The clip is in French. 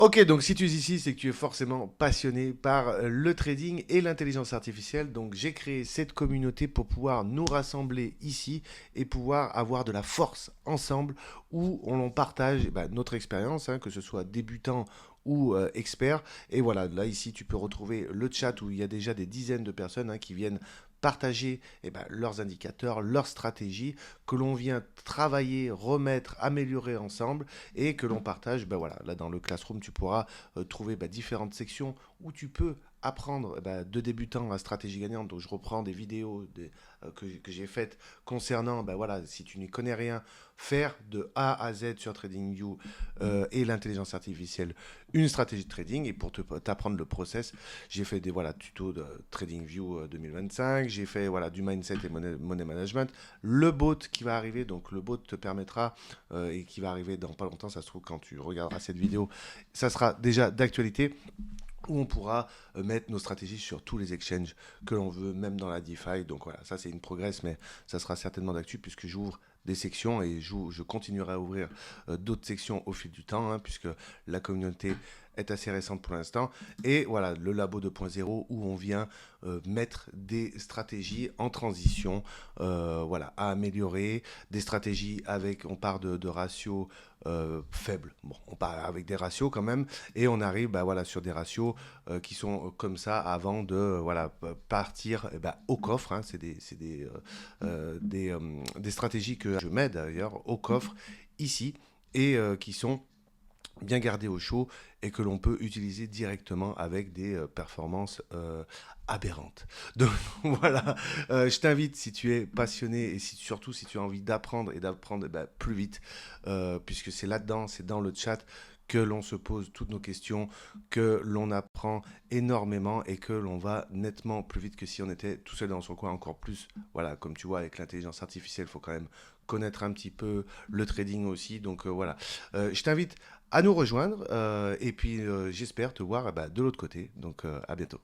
Ok, donc si tu es ici, c'est que tu es forcément passionné par le trading et l'intelligence artificielle. Donc j'ai créé cette communauté pour pouvoir nous rassembler ici et pouvoir avoir de la force ensemble où on partage notre expérience, hein, que ce soit débutant ou expert. Et voilà, là ici tu peux retrouver le chat où il y a déjà des dizaines de personnes, hein, qui viennent partager leurs indicateurs, leurs stratégies, que l'on vient travailler, remettre, améliorer ensemble et que l'on partage. Voilà, là dans le Classroom, tu pourras trouver différentes sections où tu peux apprendre de débutants à stratégie gagnante. Donc je reprends des vidéos que j'ai faites concernant, voilà, si tu n'y connais rien, faire de A à Z sur TradingView et l'intelligence artificielle une stratégie de trading. Et pour t'apprendre le process, j'ai fait des tutos de TradingView 2025, j'ai fait du mindset et money management, le bot qui va arriver. Donc le bot te permettra et qui va arriver dans pas longtemps, ça se trouve quand tu regarderas cette vidéo, ça sera déjà d'actualité, où on pourra mettre nos stratégies sur tous les exchanges que l'on veut, même dans la DeFi. Donc voilà, ça c'est une progress, mais ça sera certainement d'actu puisque j'ouvre des sections et je continuerai à ouvrir d'autres sections au fil du temps, hein, puisque la communauté est assez récente pour l'instant. Et voilà, le labo 2.0 où on vient mettre des stratégies en transition, voilà, à améliorer, des stratégies avec, on part de ratios faibles. Bon, on part avec des ratios quand même, et on arrive voilà, sur des ratios qui sont comme ça avant de voilà, partir au coffre, hein. Des stratégies que je mets d'ailleurs au coffre ici et qui sont bien gardées au chaud et que l'on peut utiliser directement avec des performances aberrantes. Donc voilà, je t'invite, si tu es passionné et surtout si tu as envie d'apprendre et d'apprendre plus vite, puisque c'est là-dedans, c'est dans le chat que l'on se pose toutes nos questions, que l'on apprend énormément et que l'on va nettement plus vite que si on était tout seul dans son coin, encore plus. Voilà, comme tu vois, avec l'intelligence artificielle, il faut quand même connaître un petit peu le trading aussi. Donc voilà, je t'invite à nous rejoindre et puis j'espère te voir de l'autre côté. Donc à bientôt.